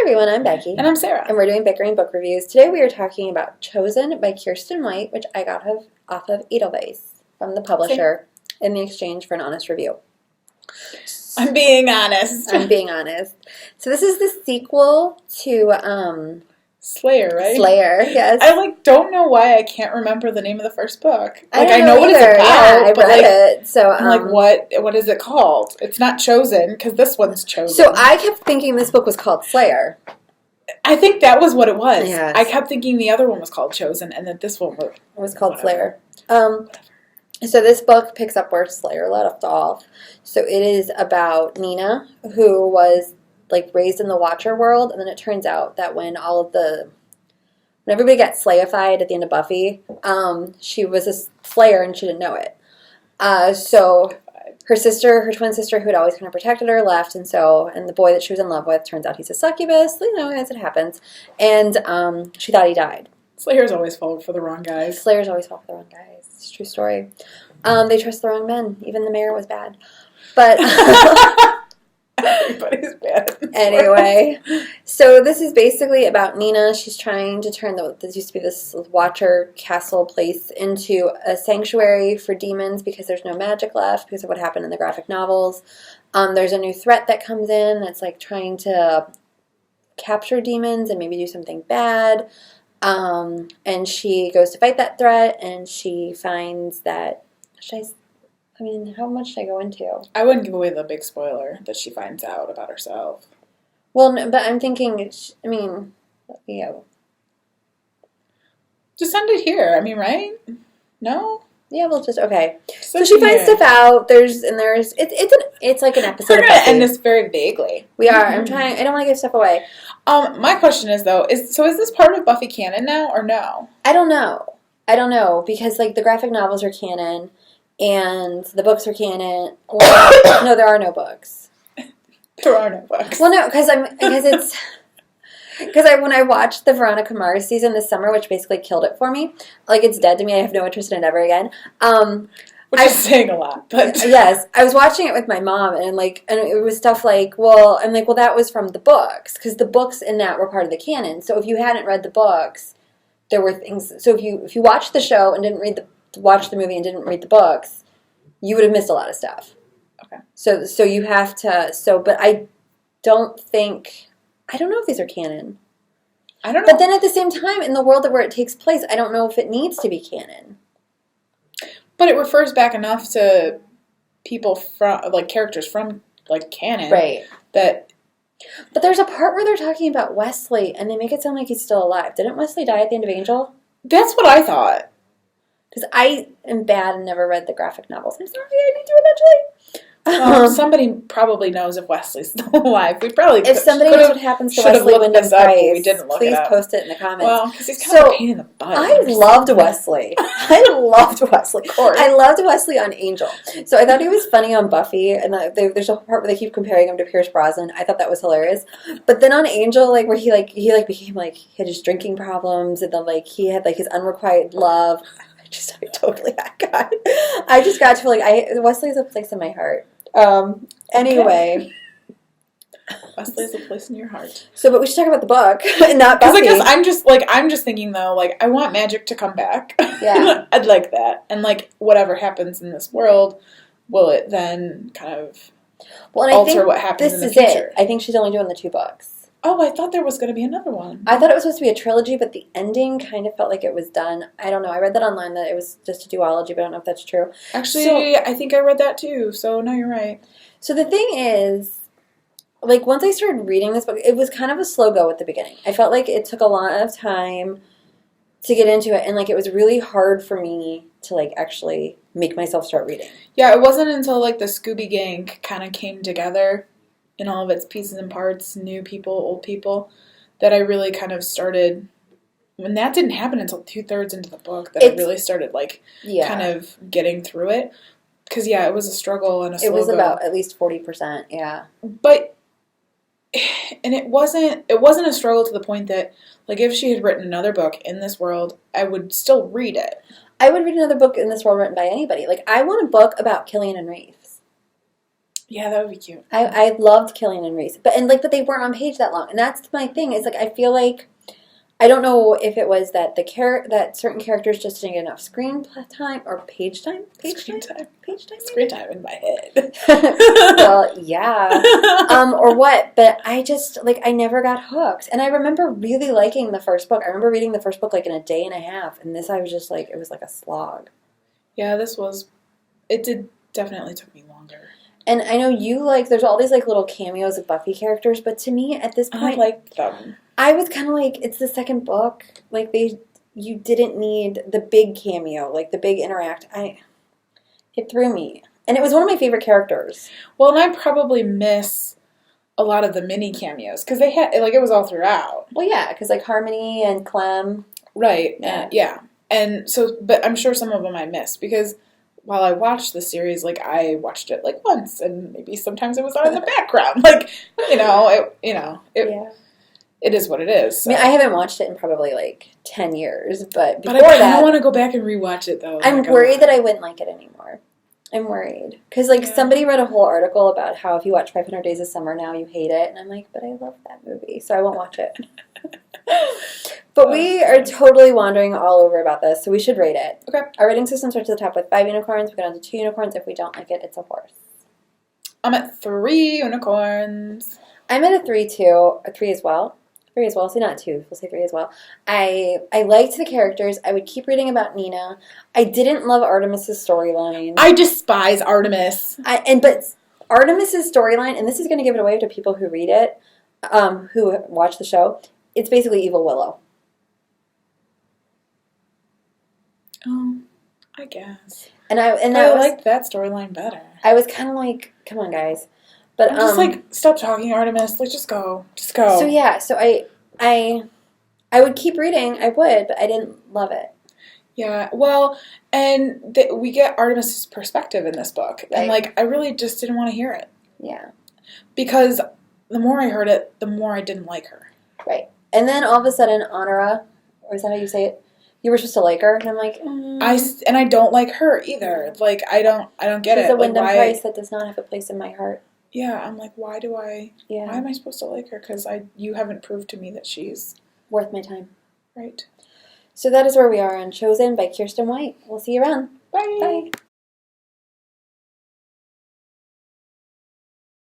everyone, I'm Becky. And I'm Sarah. And we're doing Bickering Book Reviews. Today we are talking about Chosen by Kiersten White, which I got off of Edelweiss from the publisher in the exchange for an honest review. I'm being honest. So this is the sequel to Slayer, right? Slayer, yes. I don't know why I can't remember the name of the first book. I know what it's about. Yeah, I read it. So I'm what is it called? It's not Chosen, because this one's Chosen. So I kept thinking this book was called Slayer. I think that was what it was. Yes. I kept thinking the other one was called Chosen, and that this one was called Slayer. So this book picks up where Slayer left off. So it is about Nina, who was raised in the Watcher world, and then it turns out that when everybody got slayified at the end of Buffy, she was a Slayer and she didn't know it. So her twin sister, who had always kind of protected her, left, and the boy that she was in love with turns out he's a succubus, as it happens, and she thought he died. Slayers always fall for the wrong guys. It's a true story. They trust the wrong men. Even the mayor was bad. But everybody's bad. Anyway, so this is basically about Nina. She's trying to turn this used to be this Watcher castle place into a sanctuary for demons because there's no magic left because of what happened in the graphic novels. There's a new threat that comes in that's trying to capture demons and maybe do something bad. And she goes to fight that threat, and she finds that how much should I go into? I wouldn't give away the big spoiler that she finds out about herself. Well, no, but I'm thinking, Just end it here. Right? No? Yeah, okay. So she finds stuff out. It's like an episode. We're going to end this very vaguely. We are. I don't want to give stuff away. My question is, though, is this part of Buffy canon now, or no? I don't know, because, the graphic novels are canon, and the books are canon. Well, no, there are no books. There are no books. Well, no, when I watched the Veronica Mars season this summer, which basically killed it for me, it's dead to me. I have no interest in it ever again. Which is saying a lot, but yes, I was watching it with my mom, and it was stuff well, that was from the books, because the books in that were part of the canon. So if you hadn't read the books, there were things. So if you watched the show and didn't watch the movie and didn't read the books, you would have missed a lot of stuff. Okay. So you have to. But I don't know if these are canon. I don't know. But then at the same time, in the world where it takes place, I don't know if it needs to be canon. But it refers back enough to people from, characters from, canon. Right. But there's a part where they're talking about Wesley, and they make it sound like he's still alive. Didn't Wesley die at the end of Angel? That's what I thought. Because I am bad and never read the graphic novels. I'm sorry, I need to eventually. Somebody probably knows if Wesley's still alive. We probably if somebody knows what happens to Wesley Wyndham-Pryce, we didn't look please it up. Post it in the comments. Well, because he's kind of a pain in the butt. I loved Wesley. Of course. I loved Wesley on Angel. So I thought he was funny on Buffy, and there's a part where they keep comparing him to Pierce Brosnan. I thought that was hilarious. But then on Angel, where he became he had his drinking problems, and then he had his unrequited love. I totally that guy. I just got to Wesley's a place in my heart. Anyway. Wesley's a place in your heart. So, but we should talk about the book, and not Buffy. Because I'm just thinking though, I want magic to come back. Yeah. I'd like that. And whatever happens in this world, will it then kind of alter what happens in the future? This is it. I think she's only doing the 2 books. Oh, I thought there was going to be another one. I thought it was supposed to be a trilogy, but the ending kind of felt like it was done. I don't know. I read that online that it was just a duology, but I don't know if that's true. Actually, I think I read that too, so no, you're right. So the thing is, once I started reading this book, it was kind of a slow go at the beginning. I felt like it took a lot of time to get into it, and it was really hard for me to actually make myself start reading. Yeah, it wasn't until the Scooby Gang kind of came together in all of its pieces and parts, new people, old people, that I really kind of started, and that didn't happen until 2/3 into the book, that I really started, kind of getting through it. Because, it was a struggle and a slow go. It was about at least 40%, yeah. But, and it wasn't a struggle to the point that, if she had written another book in this world, I would still read it. I would read another book in this world written by anybody. I want a book about Killian and Reeves. Yeah, that would be cute. I loved Killian and Reese, but they weren't on page that long, and that's my thing. It's like I feel like I don't know if it was that that certain characters just didn't get enough screen time or page time. Screen time. Page time. Screen time in my head. Well, yeah. Or what? But I just I never got hooked, and I remember really liking the first book. I remember reading the first book in a day and a half, and this I was just it was like a slog. Yeah, it did definitely took me longer. And I know you there's all these little cameos of Buffy characters, but to me at this point, I like them. I was kind of it's the second book. You didn't need the big cameo, the big interact. It threw me. And it was one of my favorite characters. Well, and I probably miss a lot of the mini cameos because they had it was all throughout. Well, yeah, because Harmony and Clem. Right. Yeah. And so, but I'm sure some of them I missed because while I watched the series, I watched it once, and maybe sometimes it was on in the background. Yeah. It is what it is. So. I mean, I haven't watched it in probably 10 years, but before I that, I want to go back and rewatch it though. I'm worried that I wouldn't like it anymore. I'm worried because somebody read a whole article about how if you watch 500 Days of Summer now you hate it, and I'm but I love that movie, so I won't watch it. But we are totally wandering all over about this, so we should rate it. Okay. Our rating system starts at the top with 5 unicorns. We go down to 2 unicorns. If we don't like it, it's a horse. I'm at 3 unicorns. I'm at a 3 too. A 3 as well. 3 as well. So not 2. We'll say 3 as well. I liked the characters. I would keep reading about Nina. I didn't love Artemis's storyline. I despise Artemis. But Artemis's storyline, and this is going to give it away to people who read it, who watch the show. It's basically Evil Willow. Oh, I guess. And I liked that storyline better. I was kind of come on, guys. But I'm just stop talking, Artemis. Just go. Just go. So yeah, so I would keep reading. I would, but I didn't love it. Yeah, well, and we get Artemis's perspective in this book, right. And I really just didn't want to hear it. Yeah. Because the more I heard it, the more I didn't like her. Right. And then all of a sudden, Honora, or is that how you say it? You were supposed to like her, and I'm I don't like her either. I don't get it. She's a Wyndham Price that does not have a place in my heart. Yeah, I'm why am I supposed to like her? Because you haven't proved to me that she's worth my time. Right. So that is where we are on Chosen by Kiersten White. We'll see you around. Bye. Bye.